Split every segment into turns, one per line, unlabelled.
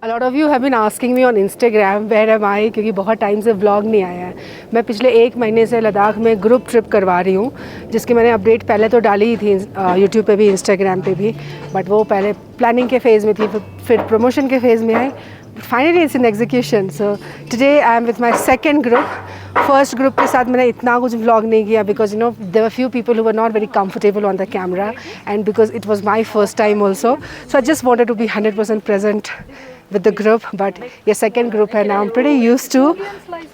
A lot of you have been asking me on Instagram where am I, क्योंकि बहुत time से vlog नहीं आया है। मैं पिछले 1 महीने से लद्दाख में ग्रुप ट्रिप करवा रही हूँ, जिसकी मैंने अपडेट पहले तो डाली ही थी यूट्यूब पे भी, इंस्टाग्राम पे भी, बट वो पहले प्लानिंग के फेज़ में थी, फिर प्रमोशन के फेज़ में आई। Finally it's in execution. So today I am with my second group. First group के साथ मैंने इतना कुछ व्लॉग नहीं किया because you know there were few people who were not very comfortable on the camera and because it was my first time also, so I just wanted to be 100% present with the group. But your second group and I'm pretty used to,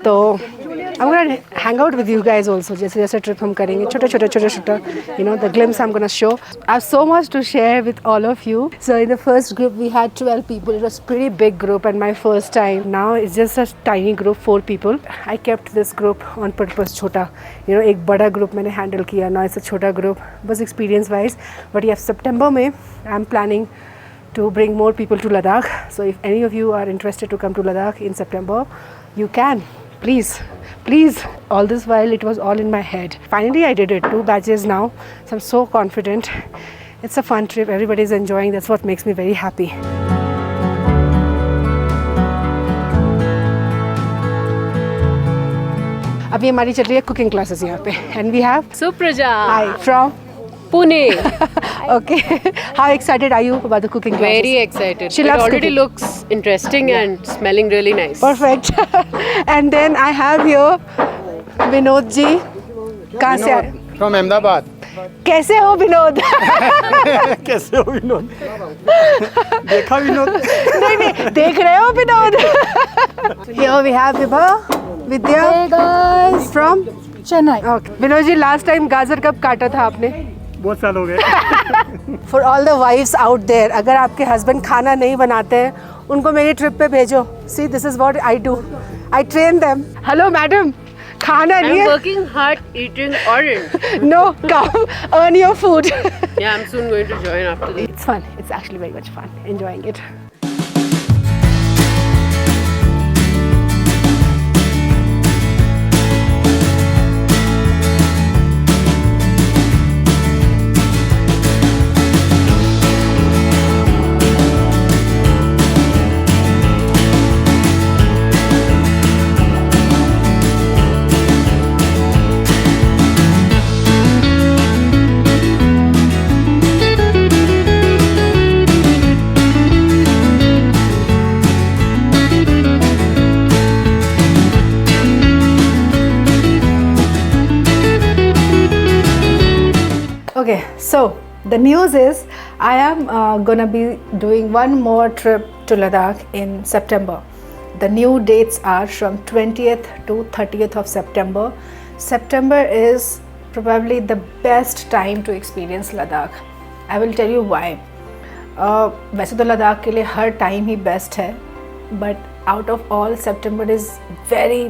so I'm gonna hang out with you guys also. जैसे trip हम करेंगे, छोटा, you know, the glimpse I'm gonna show. I have so much to share with all of you. So in the first group we had 12 people. It was pretty big group and my first time. Now it's just a tiny group, 4 people. I kept this group on purpose छोटा, you know, एक बड़ा group मैंने handle किया. Now it's a छोटा group, बस experience wise. But yeah, September में I'm planning to bring more people to Ladakh. So if any of you are interested to come to Ladakh in September, you can. Please. All this while it was all in my head. Finally I did it. 2 batches now. So I'm so confident. It's a fun trip. Everybody is enjoying. That's what makes me very happy. अभी हमारी चल रही है cooking classes यहाँ पे and we have
Supraja.
Hi from
Pune.
Okay. How excited are you about the cooking classes?
Very excited.
She
it
loves
already
cooking.
looks interesting and smelling really nice.
Perfect. And then I have here Vinod ji. कहाँ से आए?
From Ahmedabad.
कैसे हो विनोद?
कैसे हो विनोद? देखा विनोद?
नहीं देख रहे हो Vinod? Here we have Vibha, Vidya. Hey guys. From Chennai. Okay. Vinod ji last time गाजर कब काटा था आपने?
बहुत साल हो गए।
For all the wives out there, अगर आपके हस्बैंड खाना नहीं बनाते हैं, उनको मेरी ट्रिप पे भेजो. See, this is what I do. I train them. Hello madam, खाना नहीं
I'm
है?
working hard eating orange.
No, come earn your food.
Yeah, I'm soon going to join after this.
It's fun. It's actually very much fun. Enjoying it. Okay, so the news is I am gonna be doing one more trip to Ladakh in September. The new dates are from 20th to 30th of September. September is probably the best time to experience Ladakh. I will tell you why. वैसे तो लद्दाख के लिए हर time ही best है, but out of all September is very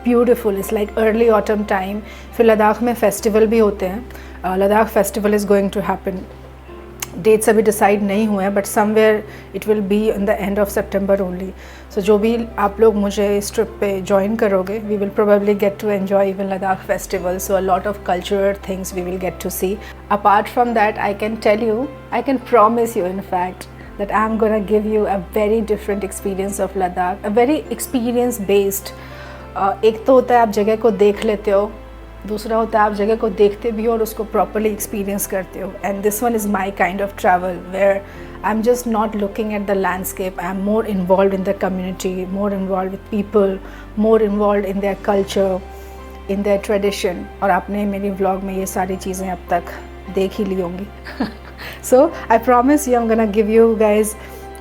beautiful. It's like early autumn time. फिर लद्दाख में festival भी होते हैं. Ladakh festival is going to happen. Dates अभी डिसाइड नहीं हुए हैं, but somewhere it will be in the end of September only. So जो भी आप लोग मुझे इस ट्रिप पे ज्वाइन करोगे, we will probably get to enjoy even Ladakh festival. So a lot of cultural things we will get to see. Apart from that I can tell you, I can promise you in fact that I'm gonna give you a very different experience of Ladakh, a very experience based. एक तो होता है आप जगह को देख लेते हो, दूसरा होता है आप जगह को देखते भी हो और उसको प्रॉपरली एक्सपीरियंस करते हो. And this one is my kind of travel where I am just not looking at the landscape. I am more involve in the community, more involve with people, more involve in their culture, in their tradition. और आपने मेरी vlog में ये सारी चीज़ें अब तक देख ही ली होंगी. So I promise you I'm gonna give you guys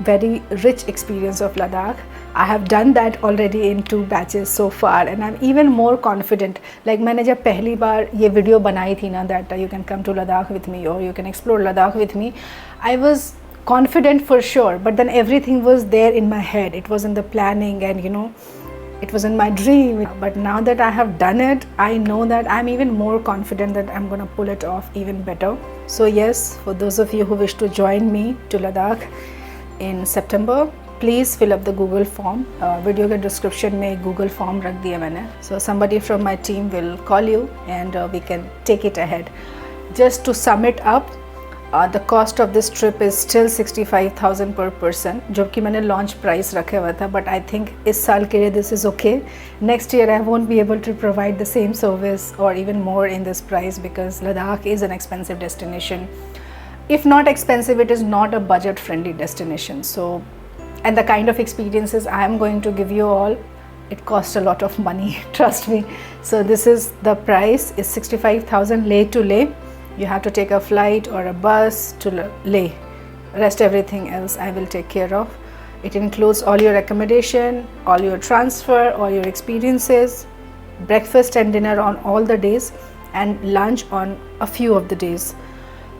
very rich experience of Ladakh. I have done that already in 2 batches so far and I'm even more confident. Like मैंने जब पहली बार ये वीडियो बनाई थी ना, that you can come to Ladakh with me or you can explore Ladakh with me, I was confident for sure, but then everything was there in my head. It was in the planning and you know, it was in my dream. But now that I have done it, I know that I'm even more confident that I'm gonna pull it off even better. So yes, for those of you who wish to join me to Ladakh in September, please fill up the Google form. Video के description में Google form रख दिया मैंने. So somebody from my team will call you and we can take it ahead. Just to sum it up, The cost of this trip is still 65,000 per person, जो कि मैंने launch price रखा हुआ था, but I think इस साल के लिए this is okay. Next year I won't be able to provide the same service or even more in this price because Ladakh is an expensive destination. If not expensive, it is not a budget friendly destination. So, and the kind of experiences I am going to give you all, it costs a lot of money, trust me. So this is the price, is 65,000 Leh to Leh. You have to take a flight or a bus to Leh. Rest everything else I will take care of. It includes all your accommodation, all your transfer, all your experiences, breakfast and dinner on all the days and lunch on a few of the days.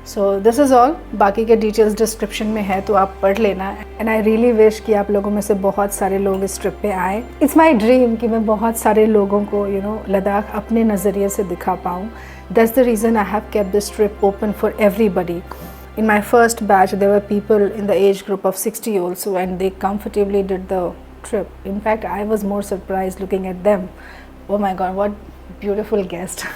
So this is all. बाकी के details description में है तो आप पढ़ लेना. And I really wish कि आप लोगों में से बहुत सारे लोग इस trip पे आए. It's my dream कि मैं बहुत सारे लोगों को लद्दाख अपने नज़रिए से दिखा पाऊँ. That's the reason I have kept this trip open for everybody. In my first batch, there were people in the age group of 60 also, and they comfortably did the trip. In fact, I was more surprised looking at them. Oh my God, what beautiful guest.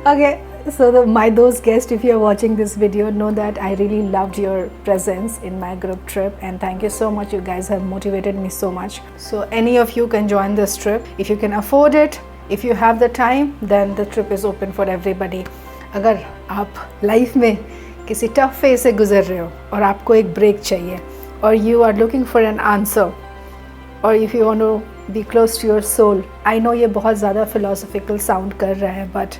Okay, so those guests, if you are watching this video, know that I really loved your presence in my group trip, and thank you so much. You guys have motivated me so much. So any of you can join this trip if you can afford it. If you have the time, then the trip is open for everybody. अगर आप life में किसी tough phase से गुजर रहे हो और आपको एक ब्रेक चाहिए और you are looking for an answer or if you want to be close to your soul, I know ये बहुत ज़्यादा philosophical sound कर रहा है, but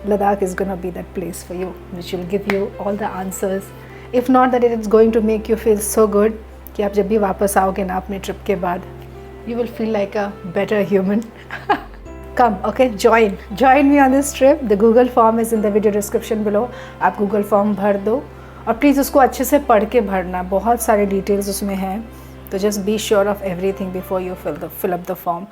Ladakh is gonna be that place for you, which will give you all the answers. If not that, it's going to make you feel so good कि आप जब भी वापस आओगे ना अपने ट्रिप के बाद, you will feel like a better human. Come, okay, join me on this trip. The Google form is in the video description below. आप Google form भर दो और प्लीज़ उसको अच्छे से पढ़ के भरना, बहुत सारे डिटेल्स उसमें हैं, तो just be sure of everything before you fill up the form.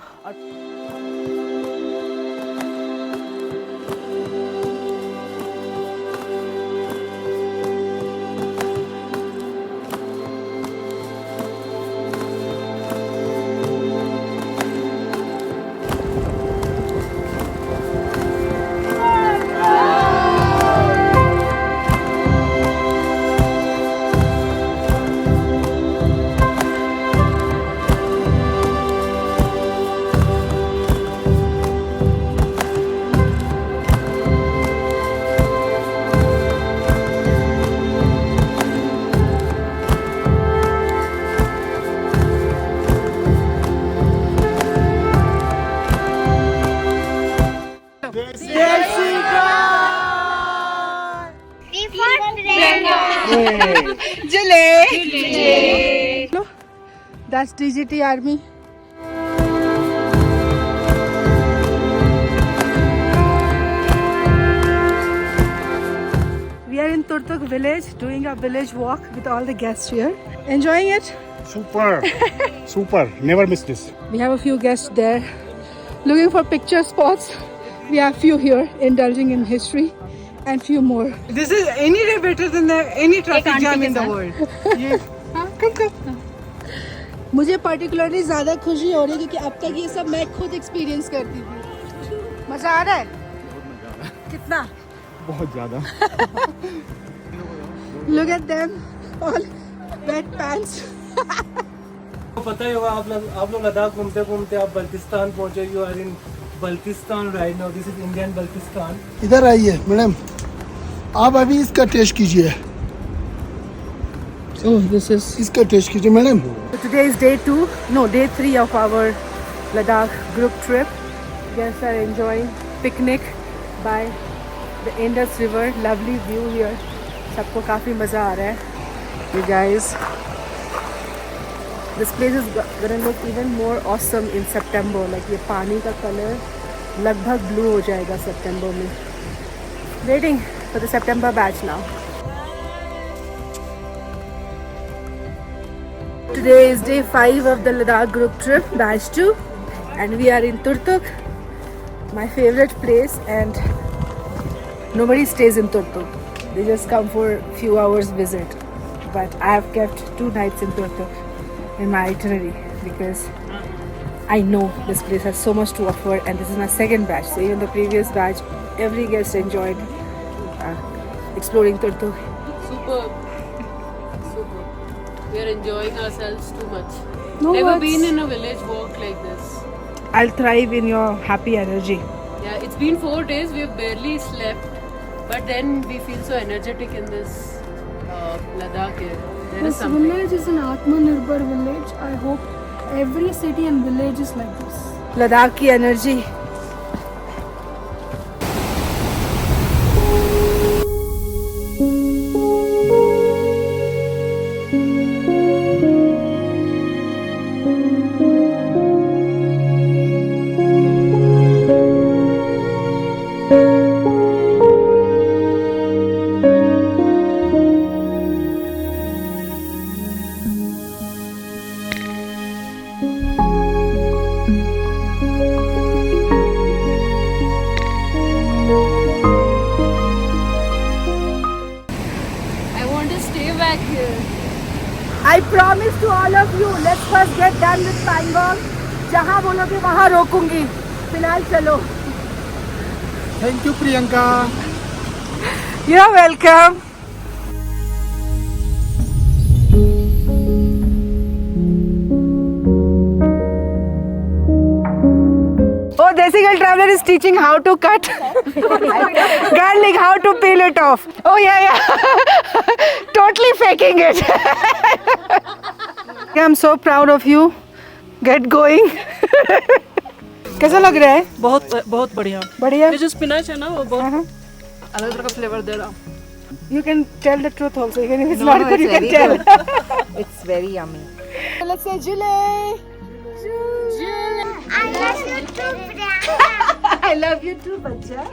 That's DGT Army. We are in Turtuk village doing a village walk with all the guests here. Enjoying it?
Super. Super. Never miss this.
We have a few guests there looking for picture spots. We have few here indulging in history and few more.
This is any day better than any traffic jam in the world.
Come. मुझे particularly ज़्यादा खुशी हो रही है क्योंकि अब तक ये सब मैं खुद एक्सपीरियंस करती थी. मज़ा आ रहा है? कितना?
बहुत ज़्यादा.
Look at them, all wet pants.
पता ही होगा आप लोग लद्दाख घूमते घूमते आप बल्तिस्तान पहुंचे. You are in Baltistan right now. This is Indian Baltistan.
इधर आइए मैडम, आप अभी इसका टेस्ट कीजिए.
Oh, this is.
इसका टेस्ट कीजिए madam.
Today is day 3 of our Ladakh group trip. Guests are enjoying picnic by the Indus River. Lovely view here. सबको काफ़ी मज़ा आ रहा है. You guys, this place is gonna look even more awesome in September. Like ये पानी का color लगभग blue हो जाएगा September में. Waiting for the September batch now. Today is day 5 of the Ladakh group trip, batch 2, and we are in Turtuk, my favorite place, and nobody stays in Turtuk. They just come for a few hours visit. But I have kept 2 nights in Turtuk in my itinerary because I know this place has so much to offer, and this is my second batch. So even the previous batch, every guest enjoyed exploring Turtuk.
Superb. Superb. We are enjoying ourselves too much.
No
Never
words.
been in a village walk like this.
I'll thrive in your happy energy.
Yeah, it's been 4 days. We have barely slept, but then we feel so energetic in this Ladakh here. There is
This
something.
village is an Atmanirbhar village. I hope every city and village is like this.
Ladakh की energy.
I want to stay back here.
I promise to all of you, let's first get done with Pangong. जहाँ बोलोगे वहाँ रोकूंगी. फिलहाल चलो.
Thank you Priyanka.
You're welcome. Oh, Desi Girl Traveler is teaching how to cut garlic, how to peel it off. Oh yeah. Totally faking it. I'm so proud of you. Get going. कैसा लग रहा है?
बहुत बढ़िया.
बढ़िया.
ये जो spinach है ना वो बहुत अलग तरह का फ्लेवर दे रहा.
You can tell the truth also. Even if it's not good, you can tell.
It's very yummy.
Let's say Julie. I love you too, बच्चा.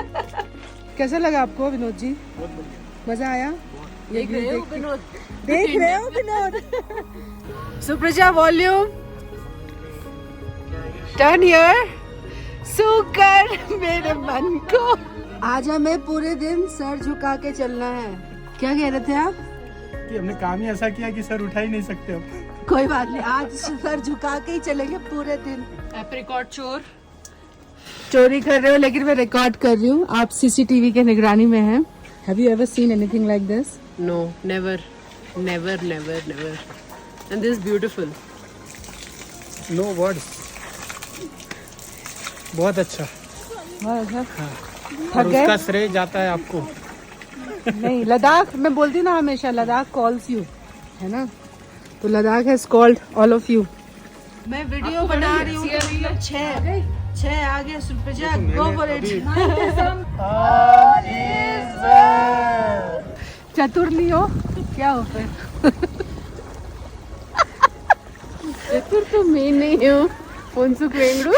कैसा लगा आपको विनोद जी? मजा आया? देख रहे हो विनोद? देख रहे हो Vinod? Supraja volume. Turn here. सुकर मेरे मन को. आज हमें पूरे दिन सर झुका के चलना है. क्या कह रहे थे आप?
कि हमने काम ही ऐसा किया कि सर उठा ही नहीं सकते अब.
कोई बात नहीं, आज सर झुका के ही चलेंगे पूरे दिन.
Apricot chore.
चोरी कर रहे हो लेकिन मैं रिकॉर्ड कर रही हूँ. आप सीसीटीवी के निगरानी में हैं. Have you ever seen anything like this?
No, never. And this is beautiful.
No words. बहुत अच्छा.
थक
और
गए?
उसका श्रेय जाता है आपको.
नहीं, लद्दाख मैं बोलती हूँ ना हमेशा, लद्दाख कॉल्स यू, है ना? तो Ladakh has called all of you. मैं वीडियो बना रही हूँ तो मतलब 6 आगे सुप्रजा गो फॉर इट. चतुर नहीं हो क्या हो फिर?
चतुर तो मैं नहीं हूँ. Phunsukh वेंगड़ू.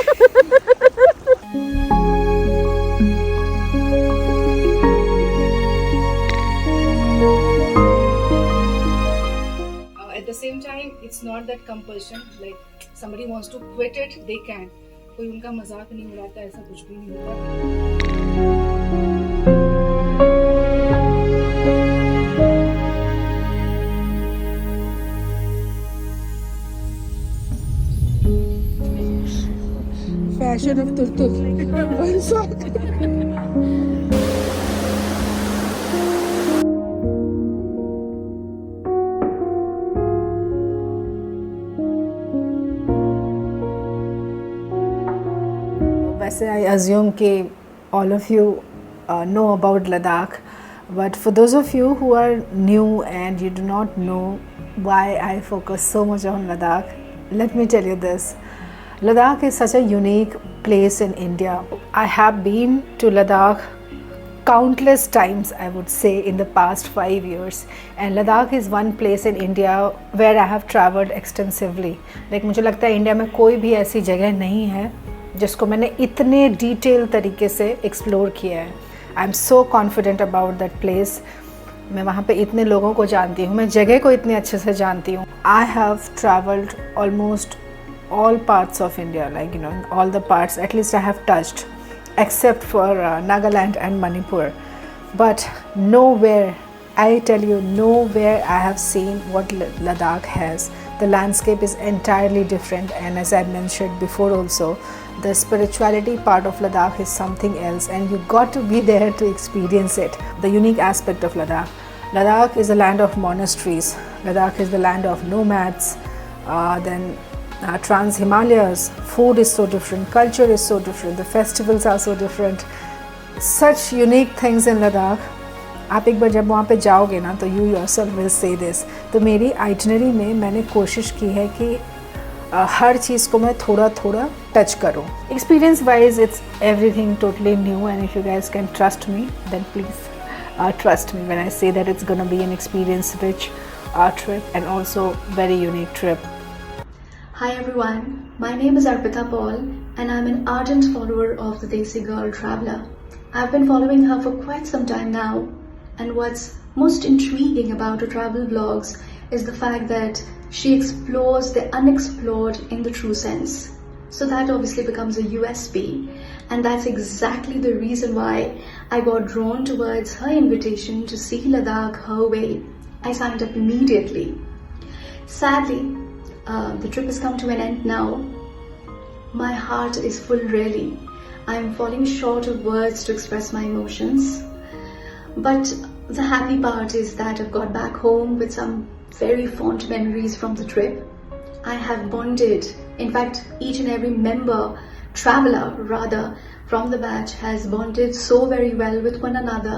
At the same time, it's not that compulsion. Like somebody wants to quit it, they can. कोई उनका मजाक नहीं उड़ाता, ऐसा कुछ भी नहीं होता.
Fashion of Turtuk. वैसे आई अज्यूम कि all of you know about Ladakh, but for those of you who are new and you do not know why I focus so much on Ladakh, let me tell you this. Ladakh is such a unique place in India. I have been to Ladakh countless times, I would say, in the past 5 years, and Ladakh is one place in India where I have traveled extensively. Like मुझे लगता है India में कोई भी ऐसी जगह नहीं है जिसको मैंने इतने डिटेल तरीके से एक्सप्लोर किया है. I am so confident about that place. मैं वहाँ पे इतने लोगों को जानती हूँ, मैं जगह को इतने अच्छे से जानती हूँ. I have travelled almost all parts of India, like all the parts at least I have touched, except for Nagaland and Manipur. But nowhere, I tell you, nowhere I have seen what Ladakh has. The landscape is entirely different, and as I mentioned before also, the spirituality part of Ladakh is something else, and you got to be there to experience it. The unique aspect of Ladakh. Ladakh is a land of monasteries. Ladakh is the land of nomads. Then Trans-Himalayas. Food is so different. Culture is so different. The festivals are so different. Such unique things in Ladakh. आप एक बार जब वहाँ पे जाओगे ना तो you yourself will say this. तो मेरी आइटनरी में मैंने कोशिश की है कि हर चीज़ को मैं थोड़ा थोड़ा टच करूँ. Experience wise it's everything totally new and if you guys can trust me then please trust me when I say that it's going to be an experience rich trip and also very unique trip.
Hi everyone, my name is Arpita Paul and I'm an ardent follower of the Desi Girl Traveller. I've been following her for quite some time now, and what's most intriguing about her travel vlogs is the fact that she explores the unexplored in the true sense. So that obviously becomes a USP, and that's exactly the reason why I got drawn towards her invitation to see Ladakh her way. I signed up immediately. Sadly, the trip has come to an end now. My heart is full really. I am falling short of words to express my emotions. But the happy part is that I've got back home with some very fond memories from the trip. I have bonded. In fact, each and every traveler rather, from the batch has bonded so very well with one another.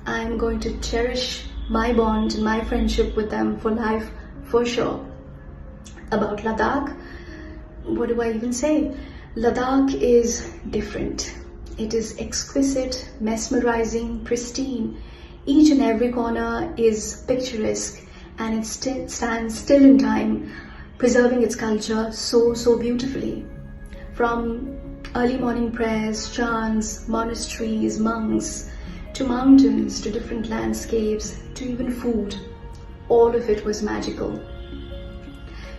I am going to cherish my bond and my friendship with them for life, for sure. About Ladakh, what do I even say? Ladakh is different. It is exquisite, mesmerizing, pristine. Each and every corner is picturesque and it stands still in time, preserving its culture so beautifully. From early morning prayers, chants, monasteries, monks, to mountains, to different landscapes, to even food, all of it was magical.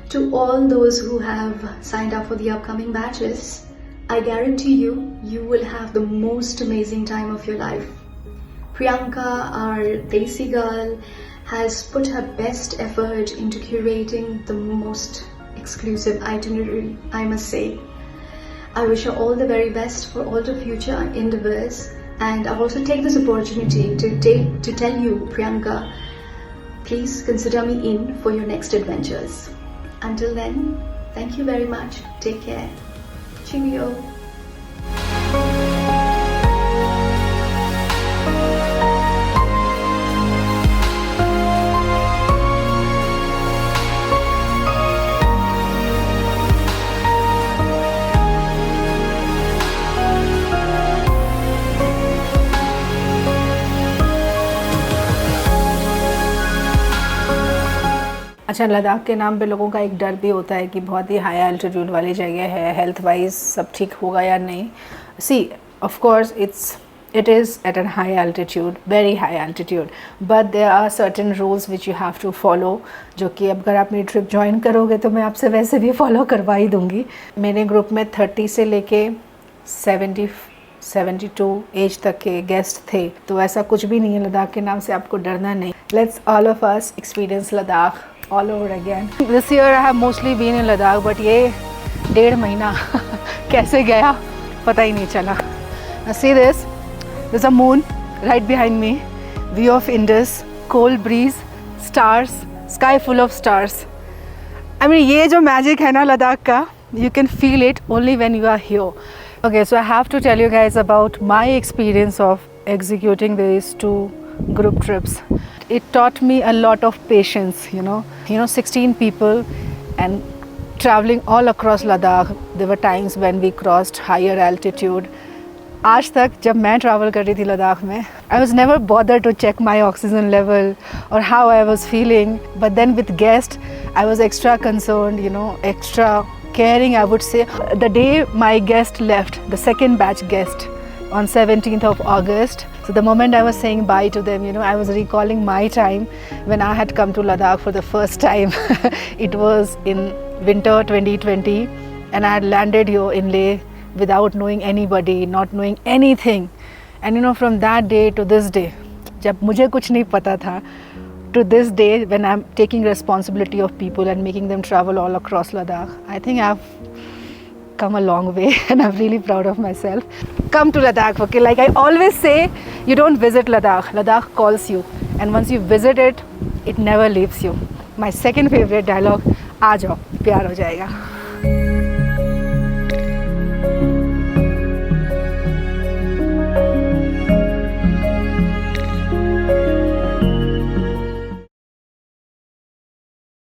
To all those who have signed up for the upcoming batches, I guarantee you will have the most amazing time of your life. Priyanka, our Desi girl, has put her best effort into curating the most exclusive itinerary, I must say. I wish her all the very best for all the future endeavors, and I'll also take this opportunity to tell you, Priyanka, please consider me in for your next adventures. Until then, thank you very much. Take care. Cheerio.
अच्छा, लद्दाख के नाम पे लोगों का एक डर भी होता है कि बहुत ही हाई एल्टीट्यूड वाली जगह है, हेल्थ वाइज सब ठीक होगा या नहीं. See of course it is at a high altitude, very high altitude, but there are certain rules which you have to follow, जो कि अगर आप मेरी ट्रिप ज्वाइन करोगे तो मैं आपसे वैसे भी फॉलो करवा ही दूँगी. मेरे ग्रुप में 30 से लेके 72 एज तक के गेस्ट थे, तो ऐसा कुछ भी नहीं है. लद्दाख के नाम से आपको डरना नहीं. Let's all of us experience Ladakh all over again. This year I have mostly been in Ladakh, but ये 1.5 महीना कैसे गया पता ही नहीं चला. Now see this, there's a moon right behind me, view of Indus, cold breeze, stars, sky full of stars. I mean ये जो magic है ना लद्दाख का, you can feel it only when you are here. Okay, so I have to tell you guys about my experience of executing these 2 group trips. It taught me a lot of patience, you know 16 people and traveling all across Ladakh. There were times when we crossed higher altitude. आज तक जब मैं travel कर रही थी लद्दाख में, I was never bothered to check my oxygen level or how I was feeling. But then with guests, I was extra concerned, extra caring, I would say. The day my guest left, the second batch guest, on 17th of August. So the moment I was saying bye to them, I was recalling my time when I had come to Ladakh for the first time. It was in winter 2020 and I had landed here in Leh without knowing anybody, not knowing anything. And from that day to this day, जब मुझे कुछ नहीं पता था, to this day when I'm taking responsibility of people and making them travel all across Ladakh, I think I've come a long way and I'm really proud of myself. come to Ladakh. Okay, like I always say, you don't visit Ladakh. Ladakh calls you, and once you visit it, it never leaves you. My second favorite dialogue: आ जाओ, प्यार हो जाएगा.